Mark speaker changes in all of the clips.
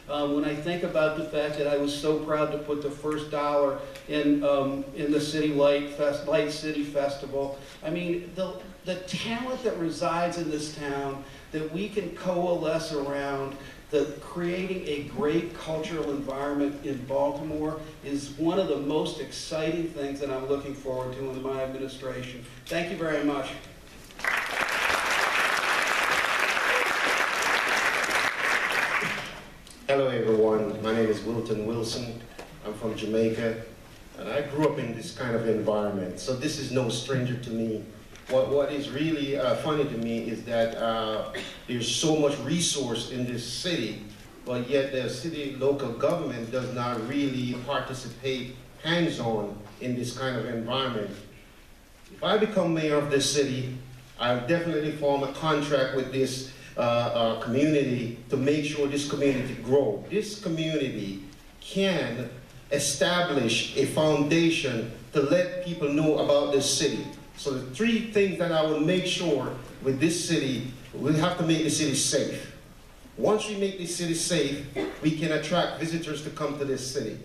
Speaker 1: When I think about the fact that I was so proud to put the first dollar in the City Light City Festival, I mean, the talent that resides in this town that we can coalesce around creating a great cultural environment in Baltimore is one of the most exciting things that I'm looking forward to in my administration. Thank you very much.
Speaker 2: Hello everyone, my name is Wilton Wilson. I'm from Jamaica, and I grew up in this kind of environment, so this is no stranger to me. What is really funny to me is that there's so much resource in this city, but yet the city local government does not really participate hands-on in this kind of environment. If I become mayor of this city, I'll definitely form a contract with this community to make sure this community grow. This community can establish a foundation to let people know about this city. So the three things that I will make sure with this city, we have to make the city safe. Once we make this city safe, we can attract visitors to come to this city.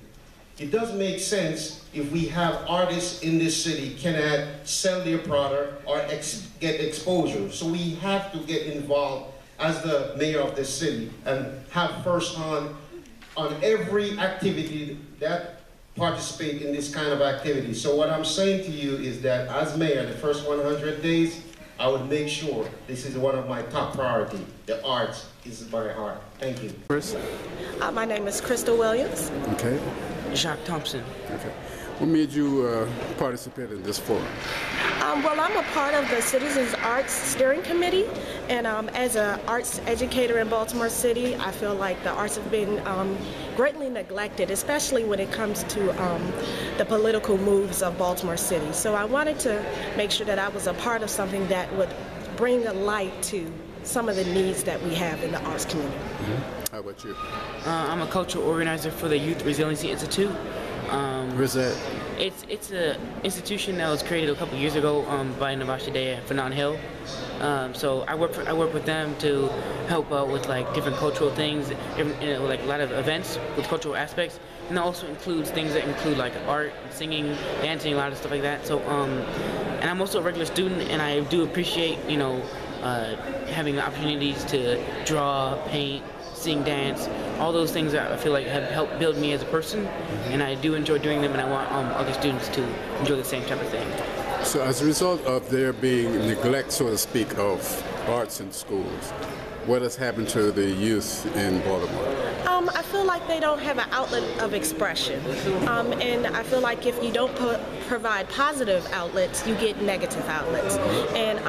Speaker 2: It doesn't make sense if we have artists in this city cannot sell their product or get exposure. So we have to get involved as the mayor of this city and have first hand on every activity that participate in this kind of activity. So what I'm saying to you is that as mayor, the first 100 days, I would make sure this is one of my top priorities. The arts is my heart. Thank you.
Speaker 3: Chris?
Speaker 4: My name is Crystal Williams.
Speaker 3: Okay.
Speaker 5: Jack Thompson.
Speaker 3: Okay. What made you participate in this forum?
Speaker 4: Well, I'm a part of the Citizens Arts Steering Committee, and as an arts educator in Baltimore City, I feel like the arts have been greatly neglected, especially when it comes to the political moves of Baltimore City. So I wanted to make sure that I was a part of something that would bring a light to some of the needs that we have in the arts community.
Speaker 3: Mm-hmm. How about you?
Speaker 5: I'm a cultural organizer for the Youth Resiliency Institute.
Speaker 3: Where's that?
Speaker 5: It's an institution that was created a couple years ago by Navash Day and Fanon Hill. So I work with them to help out with like different cultural things, like a lot of events with cultural aspects, and it also includes things that include like art, singing, dancing, a lot of stuff like that. So and I'm also a regular student, and I do appreciate having the opportunities to draw, paint, sing, dance, all those things that I feel like have helped build me as a person, and I do enjoy doing them, and I want other students to enjoy the same type of thing.
Speaker 3: So as a result of there being neglect, so to speak, of arts in schools, what has happened to the youth in Baltimore?
Speaker 4: I feel like they don't have an outlet of expression, and I feel like if you don't provide positive outlets, you get negative outlets. And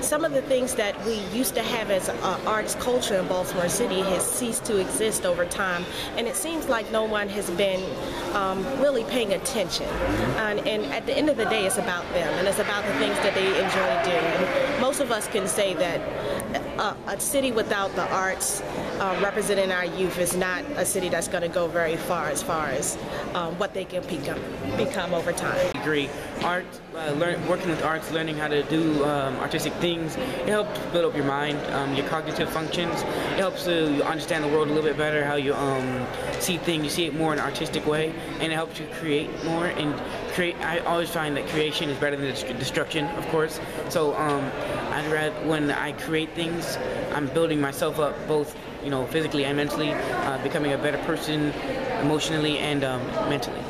Speaker 4: some of the things that we used to have as arts culture in Baltimore City has ceased to exist over time, and it seems like no one has been really paying attention. And at the end of the day, it's about them, and it's about the things that they enjoy doing. And most of us can say that a city without the arts representing our youth is not a city that's going to go very far as what they can become over time.
Speaker 5: I agree. Art, working with arts, learning how to do artistic things, it helps build up your mind, your cognitive functions. It helps you understand the world a little bit better, how you see things, you see it more in an artistic way, and it helps you create more. And I always find that creation is better than destruction, of course. So I'd rather, when I create things, I'm building myself up both, physically and mentally, becoming a better person emotionally and mentally.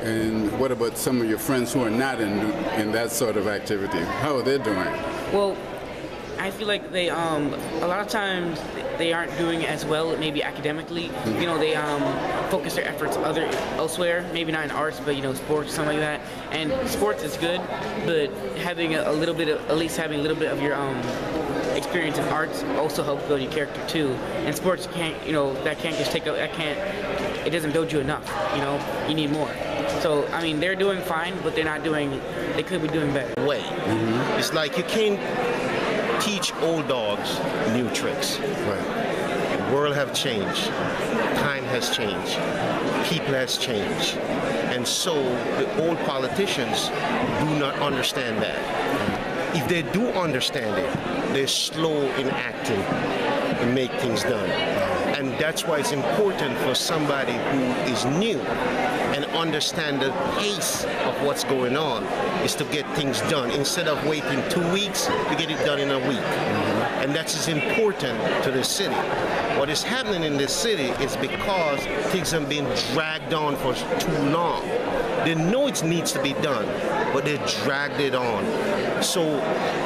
Speaker 5: And
Speaker 3: what about some of your friends who are not in that sort of activity? How are they doing?
Speaker 5: Well, I feel like they, a lot of times they aren't doing as well, maybe academically.
Speaker 3: Mm-hmm.
Speaker 5: They focus their efforts elsewhere, maybe not in arts, but sports, something like that. And sports is good, but having at least having a little bit of your experience in arts also helps build your character too. And sports can't, that can't just take up, it doesn't build you enough, you need more. So, I mean, they're doing fine, but they could be doing better.
Speaker 2: Mm-hmm. It's like you can't teach old dogs new tricks.
Speaker 3: Right.
Speaker 2: The world have changed. Time has changed. People has changed. And so the old politicians do not understand that. If they do understand it, they're slow in acting and make things done. And that's why it's important for somebody who is new and understand the pace of what's going on is to get things done. Instead of waiting 2 weeks, to get it done in a week. And that's as important to the city. What is happening in this city is because things have been dragged on for too long. They know it needs to be done, but they dragged it on. So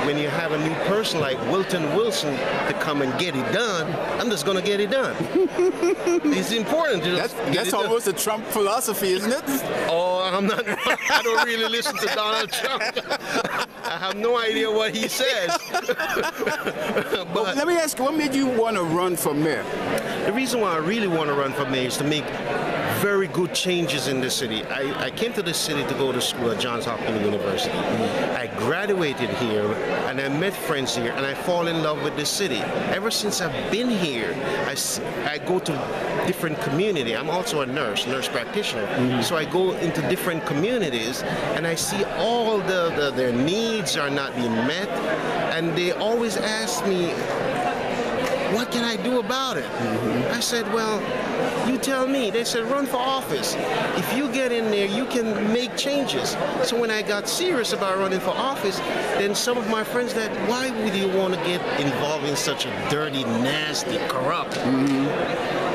Speaker 2: when you have a new person like Wilton Wilson to come and get it done, I'm just going to get it done. It's important to just get
Speaker 3: That's
Speaker 2: it done.
Speaker 3: almost a Trump philosophy, isn't it?
Speaker 2: Oh, I'm not. I don't really listen to Donald Trump. I have no idea what he says.
Speaker 3: But let me ask you, what made you want to run for mayor?
Speaker 2: The reason why I really want to run for mayor is to make very good changes in the city. I came to this city to go to school at Johns Hopkins University. I graduated here and I met friends here and I fall in love with the city. Ever since I've been here, I go to different community. I'm also a nurse practitioner. So I go into different communities and I see all their needs are not being met, and they always ask me, what can I do about it? I said, well, you tell me. They said, run for office. If you get in there, you can make changes. So when I got serious about running for office, then some of my friends said, why would you want to get involved in such a dirty, nasty, corrupt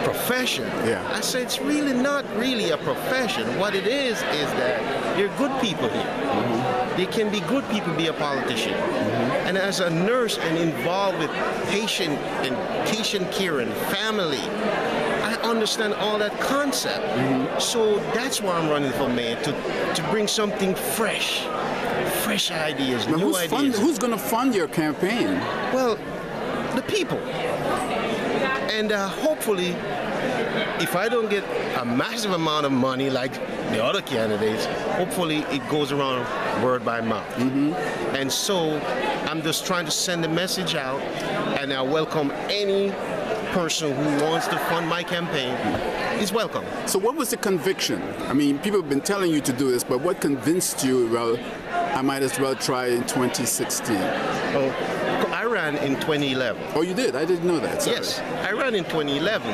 Speaker 2: profession?
Speaker 3: Yeah.
Speaker 2: I said, it's really not really a profession. What it is that there are good people here. They can be good people, be a politician. And as a nurse and involved with patient care and family, I understand all that concept. So that's why I'm running for mayor, to bring something fresh ideas,
Speaker 3: Now,
Speaker 2: new ideas.
Speaker 3: who's going to fund your campaign?
Speaker 2: Well, the people. And hopefully, if I don't get a massive amount of money like the other candidates, hopefully it goes around word by mouth. And so I'm just trying to send a message out, and I welcome any person who wants to fund my campaign is welcome.
Speaker 3: So what was the conviction? I mean, people have been telling you to do this, but what convinced you, well, I might as well try in 2016?
Speaker 2: Oh, I ran in 2011.
Speaker 3: Oh, you did? I didn't know that. Sorry.
Speaker 2: Yes, I ran in 2011.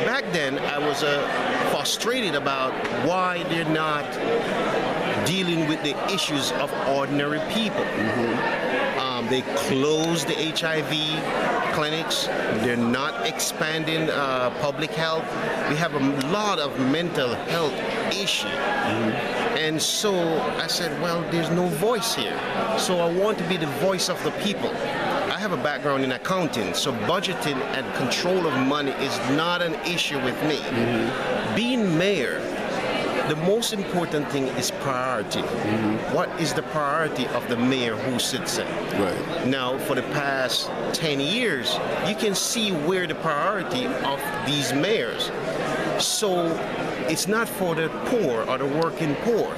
Speaker 2: Back then, I was frustrated about why they're not dealing with the issues of ordinary people. They closed the HIV clinics. They're not expanding public health. We have a lot of mental health issues. And so I said, well, there's no voice here. So I want to be the voice of the people. I have a background in accounting, so budgeting and control of money is not an issue with me. Being mayor, the most important thing is priority. What is the priority of the mayor who sits there?
Speaker 3: Right.
Speaker 2: Now, for the past 10 years, you can see where the priority of these mayors. So it's not for the poor or the working poor.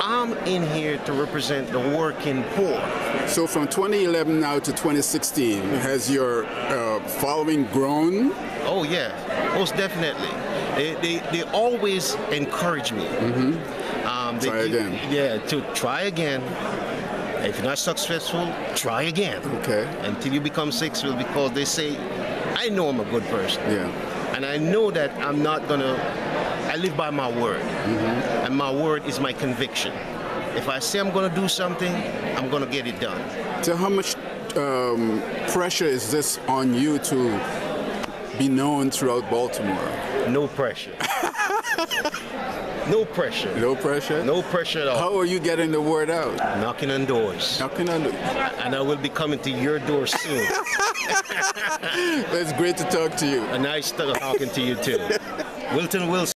Speaker 2: I'm in here to represent the working poor.
Speaker 3: So from 2011 now to 2016, has your following grown?
Speaker 2: Oh yeah, most definitely. They always encourage me.
Speaker 3: Try again.
Speaker 2: Yeah, to try again. If you're not successful, try again.
Speaker 3: Okay.
Speaker 2: Until you become successful, because they say, I know I'm a good person.
Speaker 3: Yeah.
Speaker 2: And I know that I'm not gonna, I live by my word. And my word is my conviction. If I say I'm gonna do something, I'm gonna get it done.
Speaker 3: So how much pressure is this on you to be known throughout Baltimore?
Speaker 2: No pressure. No pressure.
Speaker 3: No pressure?
Speaker 2: No pressure at all.
Speaker 3: How are you getting the word out?
Speaker 2: Knocking on doors.
Speaker 3: Knocking on doors.
Speaker 2: And I will be coming to your door soon.
Speaker 3: It's great to talk to you.
Speaker 2: A nice talking to you too. Wilton Wilson.